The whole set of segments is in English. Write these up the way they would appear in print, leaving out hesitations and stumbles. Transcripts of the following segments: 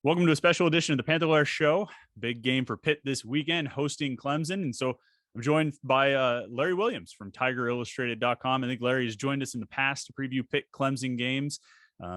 Welcome to a special edition of the Panther-Lair show. Big game for Pitt this weekend, hosting Clemson. And so I'm joined by Larry Williams from TigerIllustrated.com. I think Larry has joined us in the past to preview Pitt-Clemson games.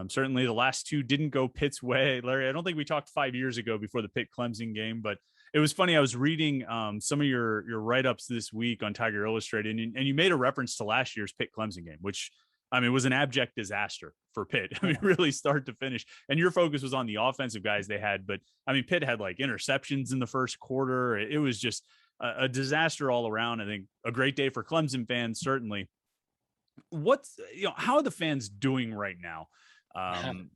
Certainly the last two didn't go Pitt's way. Larry, I don't think we talked 5 years ago before the Pitt-Clemson game, but it was funny. I was reading some of your write-ups this week on Tiger Illustrated, and you made a reference to last year's Pitt-Clemson game, which it was an abject disaster for Pitt. Really start to finish. And your focus was on the offensive guys they had. But, Pitt had like interceptions in the first quarter. It was just a disaster all around. I think a great day for Clemson fans, certainly. How are the fans doing right now?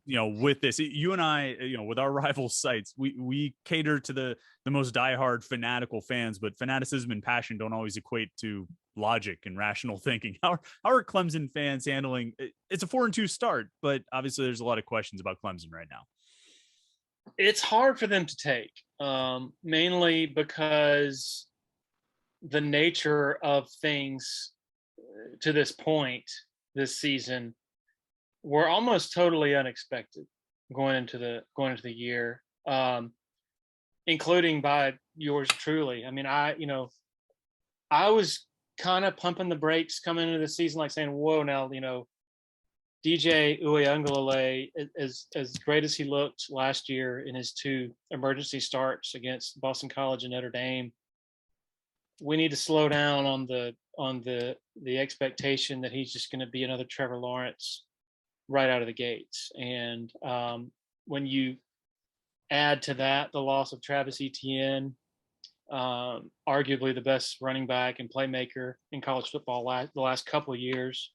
With this, you and I, with our rival sites, we cater to the most diehard fanatical fans, but fanaticism and passion don't always equate to logic and rational thinking. How are Clemson fans handling it's a 4-2 start, but obviously there's a lot of questions about Clemson right now. It's hard for them to take, mainly because the nature of things to this point this season were almost totally unexpected going into the year, including by yours truly. I was kind of pumping the brakes coming into the season, like saying, whoa, now, DJ Uiagalelei, as great as he looked last year in his two emergency starts against Boston College and Notre Dame, we need to slow down on the expectation that he's just going to be another Trevor Lawrence right out of the gates. And when you add to that the loss of Travis Etienne, arguably the best running back and playmaker in college football the last couple of years,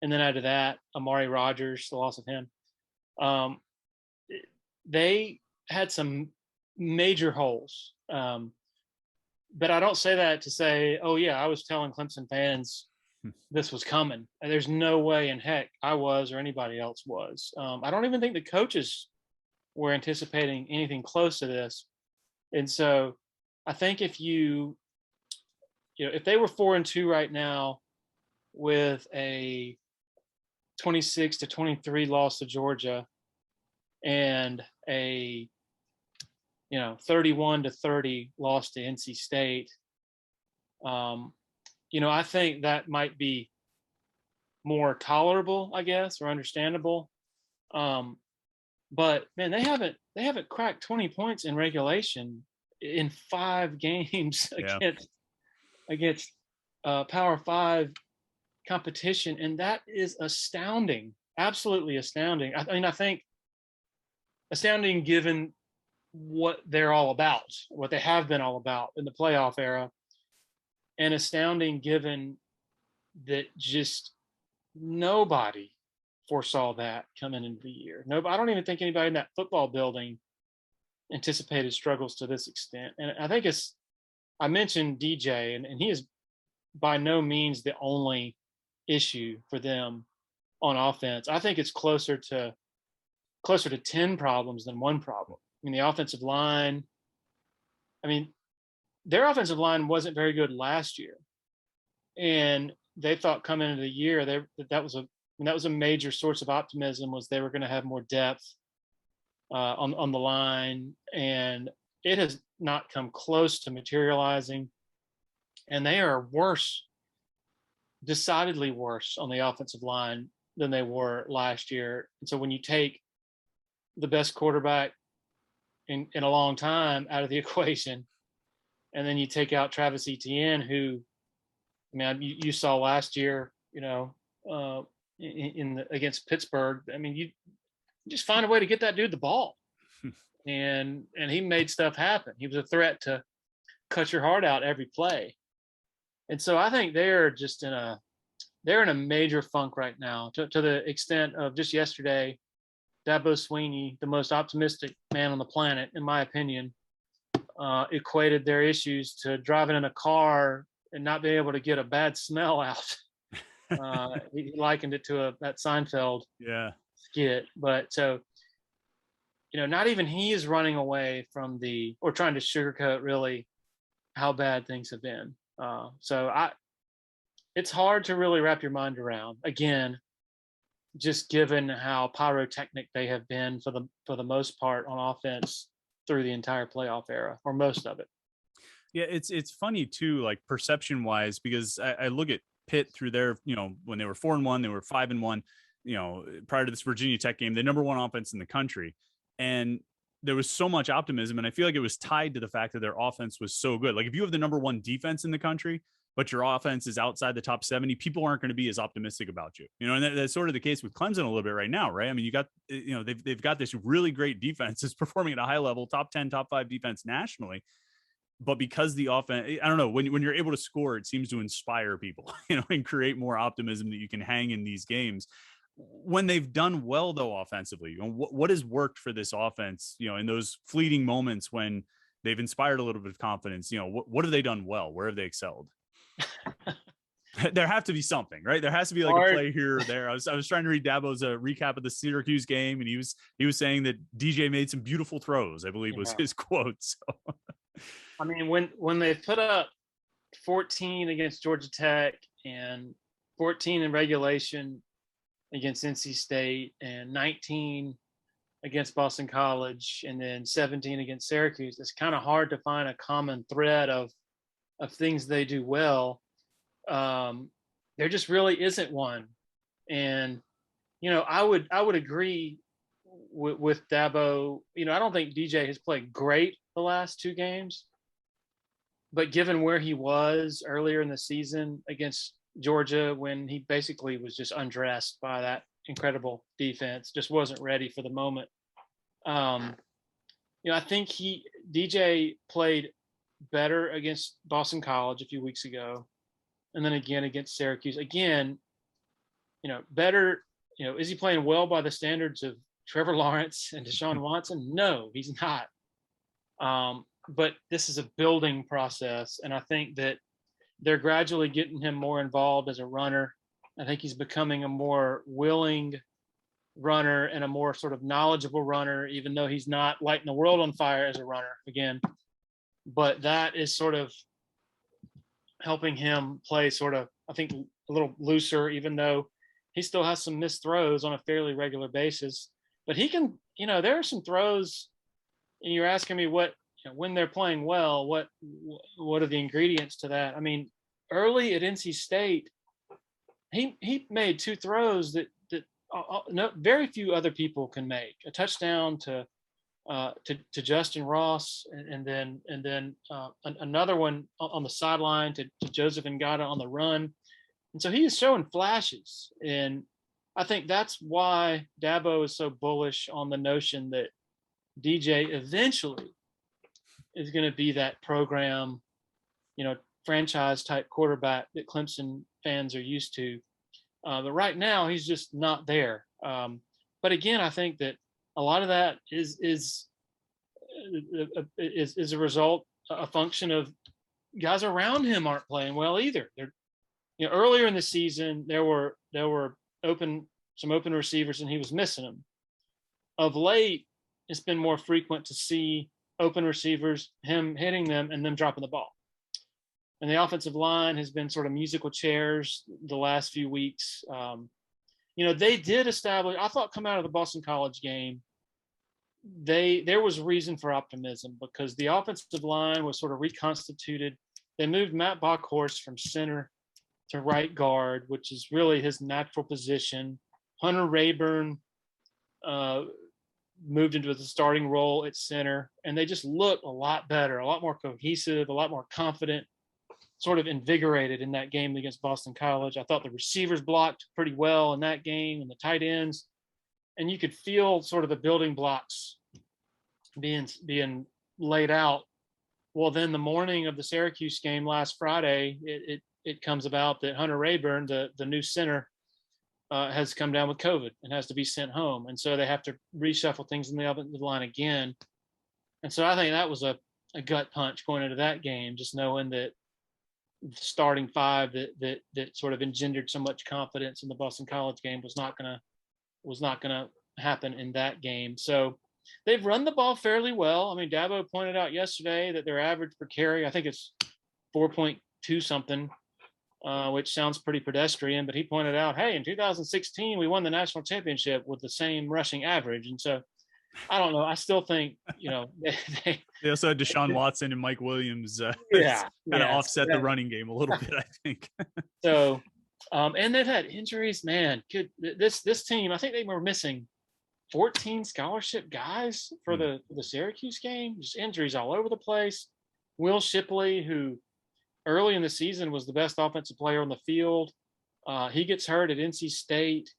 and then add to that Amari Rodgers, the loss of him, they had some major holes. But I don't say that to say, oh yeah, I was telling Clemson fans this was coming. And there's no way in heck I was or anybody else was. I don't even think the coaches were anticipating anything close to this. And so I think if if they were 4-2 right now with a 26-23 loss to Georgia and a 31-30 loss to NC State, I think that might be more tolerable, I guess, or understandable. But man, they haven't cracked 20 points in regulation in 5 games against Power 5 competition, and that is astounding, absolutely astounding. I think astounding given what they're all about, what they have been all about in the playoff era, and astounding given that just nobody foresaw that coming into the year. I don't even think anybody in that football building anticipated struggles to this extent. And I think I mentioned DJ, and he is by no means the only issue for them on offense. I think it's closer to 10 problems than one problem. The offensive line, their offensive line wasn't very good last year, and they thought coming into the year that was a major source of optimism, was they were going to have more depth on the line, and it has not come close to materializing. And they are decidedly worse on the offensive line than they were last year. And so when you take the best quarterback in a long time out of the equation, and then you take out Travis Etienne, who, you saw last year, against Pittsburgh. You just find a way to get that dude the ball, and he made stuff happen. He was a threat to cut your heart out every play. And so I think they're in a major funk right now, to the extent of just yesterday, Dabo Swinney, the most optimistic man on the planet, in my opinion, equated their issues to driving in a car and not being able to get a bad smell out. He likened it to that Seinfeld skit. But so, not even he is running away from or trying to sugarcoat really how bad things have been. So it's hard to really wrap your mind around. Again, just given how pyrotechnic they have been for the most part on offense through the entire playoff era, or most of it. Yeah, it's funny too, like perception wise, because I look at Pitt through their, when they were 4-1, they were 5-1, prior to this Virginia Tech game, the number one offense in the country. And there was so much optimism. And I feel like it was tied to the fact that their offense was so good. Like if you have the number one defense in the country, but your offense is outside the top 70, people aren't going to be as optimistic about you. And that's sort of the case with Clemson a little bit right now, right? I mean, you got, they've got this really great defense that's performing at a high level, top 10, top 5 defense nationally. But because the offense, I don't know, when you're able to score, it seems to inspire people, and create more optimism that you can hang in these games. When they've done well, though, offensively, what has worked for this offense, in those fleeting moments when they've inspired a little bit of confidence, what have they done well? Where have they excelled? There have to be something, right? There has to be like a play here or there. I was trying to read Dabo's recap of the Syracuse game, and he was saying that DJ made some beautiful throws, I believe was his quote. So. I mean, when they put up 14 against Georgia Tech and 14 in regulation against NC State and 19 against Boston College and then 17 against Syracuse, it's kind of hard to find a common thread of things they do well. There just really isn't one. And, I would agree with Dabo. I don't think DJ has played great the last two games, but given where he was earlier in the season against Georgia, when he basically was just undressed by that incredible defense, just wasn't ready for the moment. I think DJ played better against Boston College a few weeks ago, and then again against Syracuse. Again, better. Is he playing well by the standards of Trevor Lawrence and Deshaun Watson? No, he's not. But this is a building process, and I think that they're gradually getting him more involved as a runner. I think he's becoming a more willing runner and a more sort of knowledgeable runner, even though he's not lighting the world on fire as a runner again. But that is sort of helping him play sort of, I think, a little looser, even though he still has some missed throws on a fairly regular basis. But he can, there are some throws, and you're asking me what, when they're playing well, what are the ingredients to that? I mean, early at NC State, he made two throws that no, very few other people can make. A touchdown to Justin Ross, and then another one on the sideline to Joseph Ngata on the run. And so he is showing flashes, and I think that's why Dabo is so bullish on the notion that DJ eventually is going to be that program, franchise type quarterback that Clemson fans are used to. But right now he's just not there. But again, I think that a lot of that is a result, a function of guys around him aren't playing well either. They're, earlier in the season there were some open receivers and he was missing them. Of late, it's been more frequent to see open receivers, him hitting them and them dropping the ball. And the offensive line has been sort of musical chairs the last few weeks. They did establish, I thought, come out of the Boston College game, there was reason for optimism because the offensive line was sort of reconstituted. They moved Matt Bockhorst from center to right guard, which is really his natural position. Hunter Rayburn moved into the starting role at center, and they just look a lot better, a lot more cohesive, a lot more confident, sort of invigorated in that game against Boston College. I thought the receivers blocked pretty well in that game and the tight ends, and you could feel sort of the building blocks being laid out. Well, then the morning of the Syracuse game last Friday, it comes about that Hunter Rayburn, the new center, has come down with COVID and has to be sent home. And so they have to reshuffle things in the offensive line again. And so I think that was a gut punch going into that game, just knowing that the starting five that sort of engendered so much confidence in the Boston College game was not gonna happen in that game. So they've run the ball fairly well. I mean, Dabo pointed out yesterday that their average per carry, I think it's 4.2 something. which sounds pretty pedestrian, but he pointed out, hey, in 2016, we won the national championship with the same rushing average. And so I don't know. I still think, they also had Deshaun Watson and Mike Williams yeah, kind of offset the running game a little bit, I think. So, and they've had injuries, man. This team, I think they were missing 14 scholarship guys for the Syracuse game. Just injuries all over the place. Will Shipley, who early in the season was the best offensive player on the field, he gets hurt at NC State.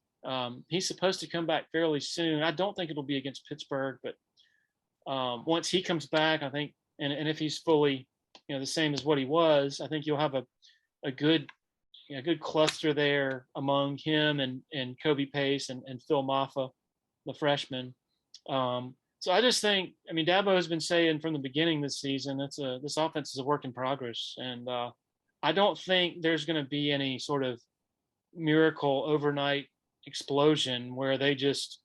He's supposed to come back fairly soon. I don't think it'll be against Pittsburgh, but once he comes back, I think, and if he's fully, the same as what he was, I think you'll have a good cluster there among him and Kobe Pace and Phil Maffa, the freshman. So I just think, Dabo has been saying from the beginning this season, this offense is a work in progress. And I don't think there's going to be any sort of miracle overnight explosion where they just,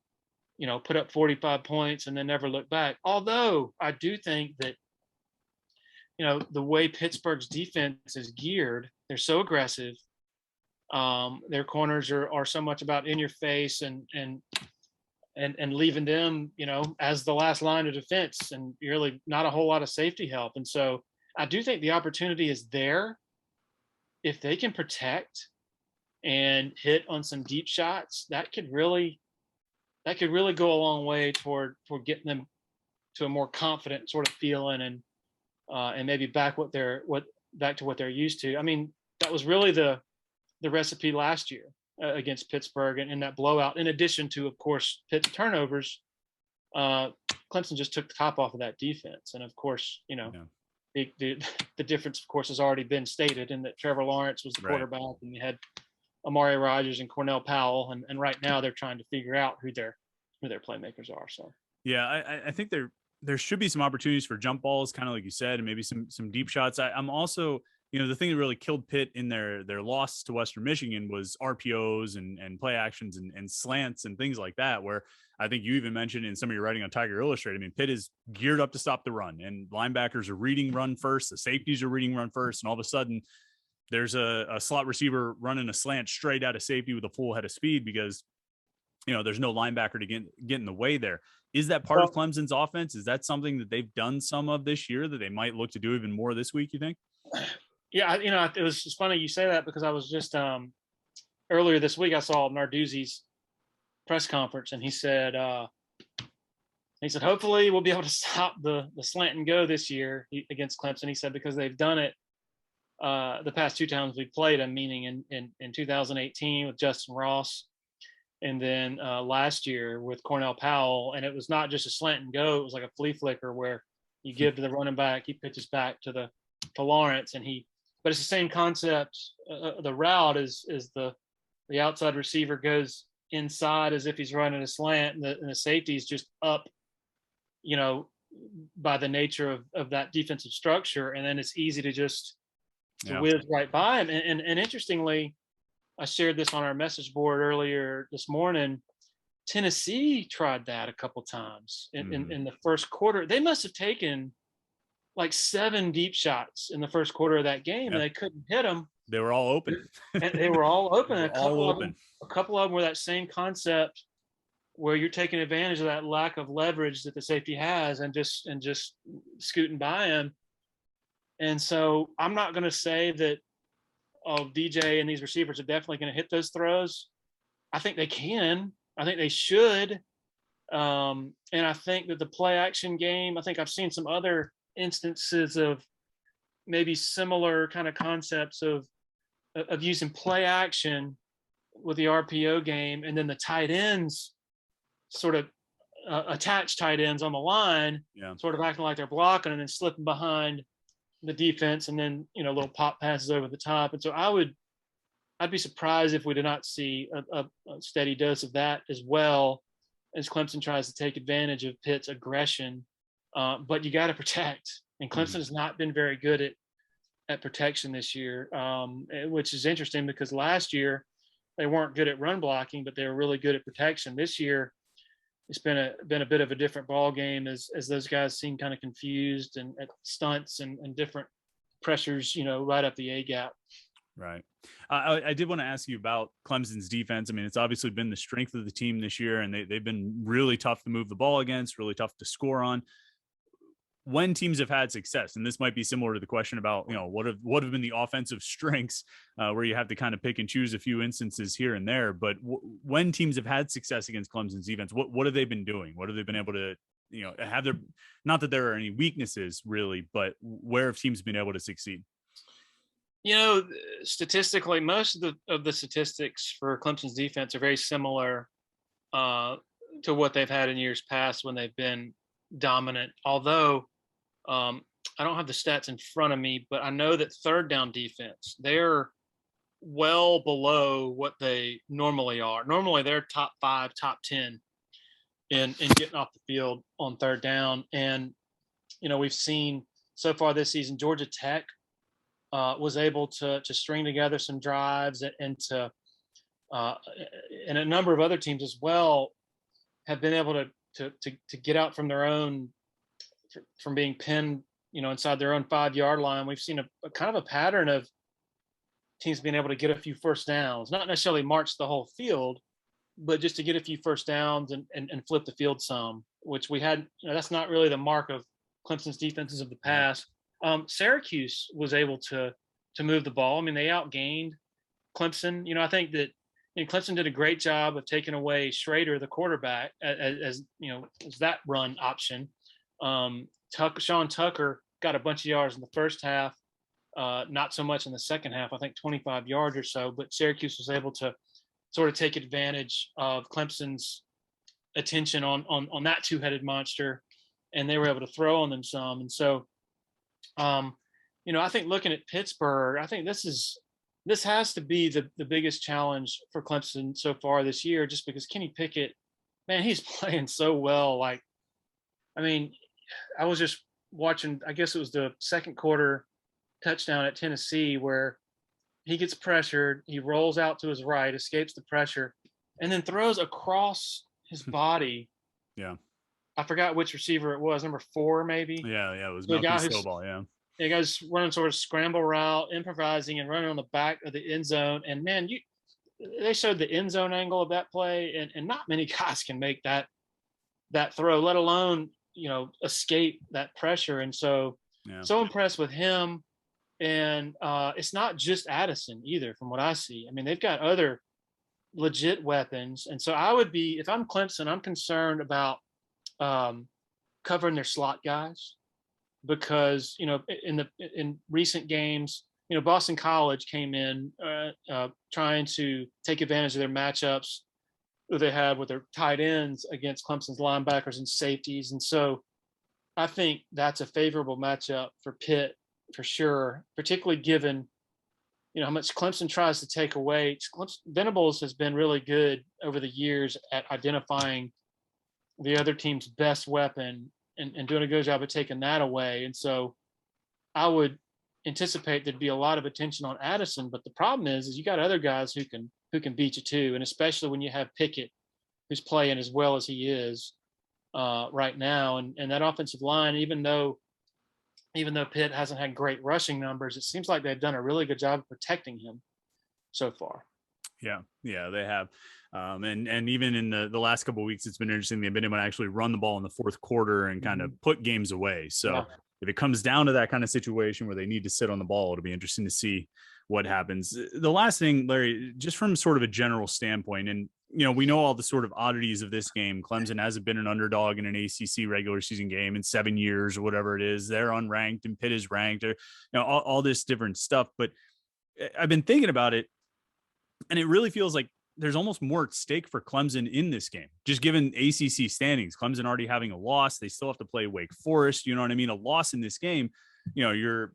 put up 45 points and then never look back. Although I do think that, the way Pittsburgh's defense is geared, they're so aggressive. Their corners are so much about in your face and leaving them, as the last line of defense, and really not a whole lot of safety help. And so I do think the opportunity is there if they can protect and hit on some deep shots. That could really go a long way toward getting them to a more confident sort of feeling and maybe back to what they're used to. That was really the recipe last year against Pittsburgh and in that blowout. In addition to, of course, Pitt's turnovers, Clemson just took the top off of that defense. And of course, the difference, of course, has already been stated in that Trevor Lawrence was the quarterback, and you had Amari Rodgers and Cornell Powell, and right now they're trying to figure out who their playmakers are. So yeah, I think there should be some opportunities for jump balls, kind of like you said, and maybe some deep shots. I'm also, the thing that really killed Pitt in their loss to Western Michigan was RPOs and play actions and slants and things like that, where I think you even mentioned in some of your writing on Tiger Illustrated, Pitt is geared up to stop the run, and linebackers are reading run first, the safeties are reading run first, and all of a sudden there's a slot receiver running a slant straight out of safety with a full head of speed because, there's no linebacker to get in the way there. Is that part of Clemson's offense? Is that something that they've done some of this year that they might look to do even more this week, you think? Yeah, it was just funny you say that because I was just earlier this week I saw Narduzzi's press conference, and he said hopefully we'll be able to stop the slant and go this year against Clemson. He said because they've done it the past two times we played them, meaning in 2018 with Justin Ross, and then last year with Cornell Powell. And it was not just a slant and go; it was like a flea flicker where you give to the running back, he pitches back to Lawrence, but it's the same concept. The route is the outside receiver goes inside as if he's running a slant, and the safety is just up, by the nature of that defensive structure, and then it's easy to just whiz right by him. And interestingly, I shared this on our message board earlier this morning. Tennessee tried that a couple times in the first quarter. They must have taken like 7 deep shots in the first quarter of that game, and they couldn't hit them. They were all open. They were all open. A couple of them were that same concept where you're taking advantage of that lack of leverage that the safety has and just scooting by him. And so I'm not going to say that DJ and these receivers are definitely going to hit those throws. I think they can. I think they should. And I think that the play action game, I think I've seen some other instances of maybe similar kind of concepts of using play action with the RPO game, and then the tight ends sort of attach tight ends on the line, sort of acting like they're blocking and then slipping behind the defense, and then little pop passes over the top. And so I'd be surprised if we did not see a steady dose of that as well as Clemson tries to take advantage of Pitt's aggression. But you got to protect, and Clemson has not been very good at protection this year, which is interesting because last year they weren't good at run blocking, but they were really good at protection. This year, it's been a bit of a different ball game as those guys seem kind of confused and at stunts and different pressures, right up the A gap. Right. I did want to ask you about Clemson's defense. I mean, it's obviously been the strength of the team this year, and they've been really tough to move the ball against, really tough to score on. When teams have had success, and this might be similar to the question about, what have been the offensive strengths, where you have to kind of pick and choose a few instances here and there. But when teams have had success against Clemson's defense, what have they been doing? What have they been able to, have their, not that there are any weaknesses really, but where have teams been able to succeed? Statistically, most of the statistics for Clemson's defense are very similar to what they've had in years past when they've been dominant. Although I don't have the stats in front of me, but I know that third down defense, they're well below what they normally are. Normally, they're top 5, top 10 in getting off the field on third down. And we've seen so far this season, Georgia Tech was able to string together some drives and a number of other teams as well have been able to get out from their own, from being pinned, inside their own 5-yard line. We've seen a kind of a pattern of teams being able to get a few first downs, not necessarily march the whole field, but just to get a few first downs and flip the field some, which we had, that's not really the mark of Clemson's defenses of the past. Syracuse was able to move the ball. I mean, they outgained Clemson. I think that Clemson did a great job of taking away Schrader, the quarterback, as that run option. Sean Tucker got a bunch of yards in the first half, not so much in the second half. I think 25 yards or so. But Syracuse was able to sort of take advantage of Clemson's attention on that two-headed monster, and they were able to throw on them some. And so, I think looking at Pittsburgh, I think this has to be the biggest challenge for Clemson so far this year, just because Kenny Pickett, man, he's playing so well. Like, I mean, I was just watching, I guess it was the second quarter touchdown at Tennessee where he gets pressured, he rolls out to his right, escapes the pressure, and then throws across his body. Yeah. I forgot which receiver it was, number 4 maybe. Yeah, it was Malcolm Snowball, yeah. The guy's running sort of scramble route, improvising and running on the back of the end zone. And man, they showed the end zone angle of that play, and not many guys can make that throw, let alone escape that pressure. And so impressed with him. And it's not just Addison either, from what I see. I mean, they've got other legit weapons. And so I would be, if I'm Clemson, I'm concerned about covering their slot guys, because in recent games, Boston College came in trying to take advantage of their matchups that they had with their tight ends against Clemson's linebackers and safeties. And so I think that's a favorable matchup for Pitt for sure, particularly given how much Clemson tries to take away. Venables has been really good over the years at identifying the other team's best weapon and doing a good job of taking that away. And so I would anticipate there'd be a lot of attention on Addison, but the problem is you got other guys who can beat you too. And especially when you have Pickett, who's playing as well as he is right now. And that offensive line, even though Pitt hasn't had great rushing numbers, it seems like they've done a really good job of protecting him so far. Yeah, they have. And even in the last couple of weeks, it's been interesting. They've been able to actually run the ball in the fourth quarter and kind of put games away. So if it comes down to that kind of situation where they need to sit on the ball, it'll be interesting to see what happens. The last thing, Larry, just from sort of a general standpoint, and we know all the sort of oddities of this game. Clemson hasn't been an underdog in an ACC regular season game in 7 years or whatever it is. They're unranked and Pitt is ranked, or all this different stuff. But I've been thinking about it, and it really feels like there's almost more at stake for Clemson in this game, just given ACC standings. Clemson already having a loss, they still have to play Wake Forest. You know what I mean? A loss in this game, you're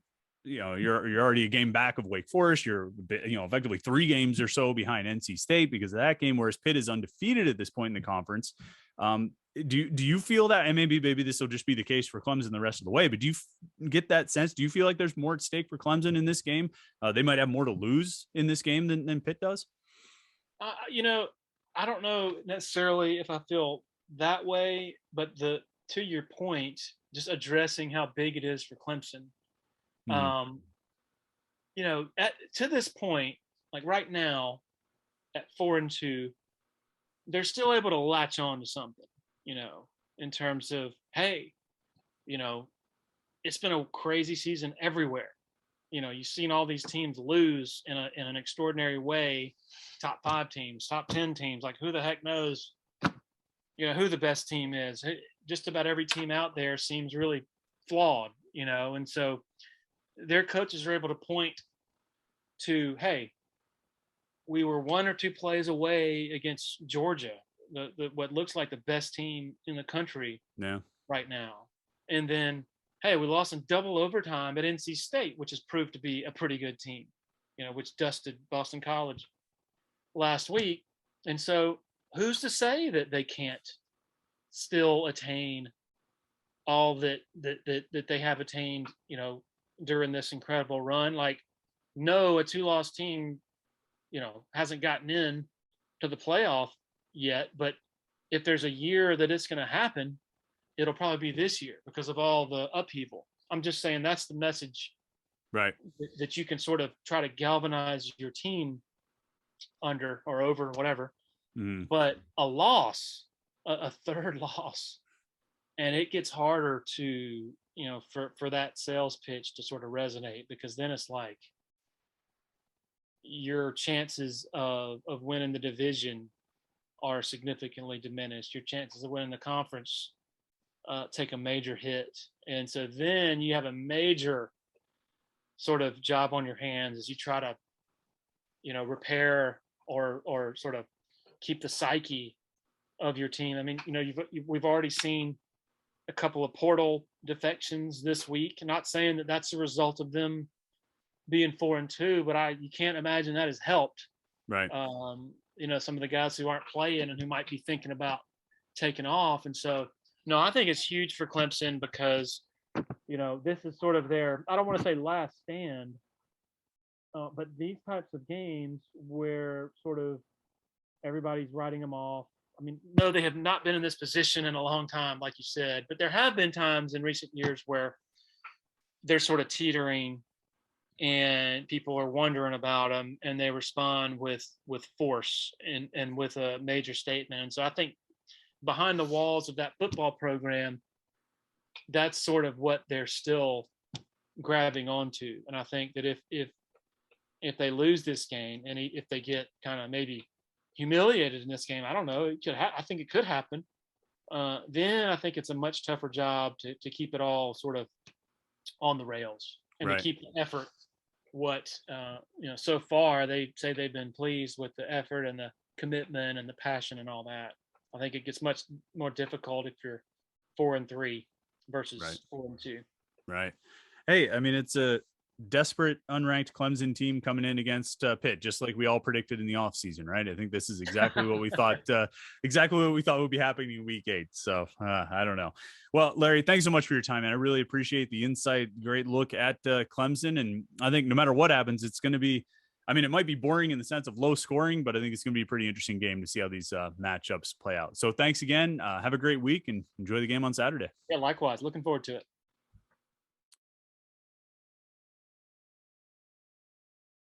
already a game back of Wake Forest. You're effectively 3 games or so behind NC State because of that game, whereas Pitt is undefeated at this point in the conference. Do you feel that, and maybe this will just be the case for Clemson the rest of the way, but do you get that sense? Do you feel like there's more at stake for Clemson in this game? They might have more to lose in this game than Pitt does. I don't know necessarily if I feel that way, but to your point, just addressing how big it is for Clemson. to this point, like right now at 4-2, they're still able to latch on to something, in terms of, hey, it's been a crazy season everywhere. You've seen all these teams lose in an extraordinary way. Top 5 teams, top 10 teams. Like, who the heck knows, who the best team is? Just about every team out there seems really flawed, and so their coaches are able to point to, hey, we were 1 or 2 plays away against Georgia, the what looks like the best team in the country right now. And then, hey, we lost in double overtime at NC State, which has proved to be a pretty good team, which dusted Boston College last week. And so who's to say that they can't still attain all that they have attained, during this incredible run? Like, no, a 2-loss team, hasn't gotten in to the playoff yet, but if there's a year that it's going to happen, it'll probably be this year because of all the upheaval. I'm just saying that's the message, right? That you can sort of try to galvanize your team under or over, whatever. But a loss, a third loss, and it gets harder to, for that sales pitch to sort of resonate, because then it's like your chances of winning the division are significantly diminished. Your chances of winning the conference take a major hit. And so then you have a major sort of job on your hands as you try to, repair or sort of keep the psyche of your team. I mean, we've already seen a couple of portal defections this week. Not saying that that's a result of them being 4-2, but you can't imagine that has helped. Right. Some of the guys who aren't playing and who might be thinking about taking off. And so, no, I think it's huge for Clemson because, this is sort of their, I don't want to say last stand, but these types of games where sort of everybody's writing them off. I mean, no, they have not been in this position in a long time, like you said, but there have been times in recent years where they're sort of teetering and people are wondering about them, and they respond with force and with a major statement. And so I think behind the walls of that football program, that's sort of what they're still grabbing onto. And I think that if they lose this game, and if they get kind of maybe humiliated in this game, I don't know, I think it could happen. Then I think it's a much tougher job to keep it all sort of on the rails and right. to keep the effort. So far they say they've been pleased with the effort and the commitment and the passion and all that. I think it gets much more difficult if you're 4-3 versus 4-2. Right. Hey, I mean, it's a desperate unranked Clemson team coming in against Pitt, just like we all predicted in the offseason, right? I think this is exactly what we thought, would be happening in week 8. So I don't know. Well, Larry, thanks so much for your time, man. I really appreciate the insight. Great look at Clemson. And I think no matter what happens, it's going to be, I mean, it might be boring in the sense of low scoring, but I think it's going to be a pretty interesting game to see how these matchups play out. So thanks again. Have a great week and enjoy the game on Saturday. Yeah, likewise. Looking forward to it.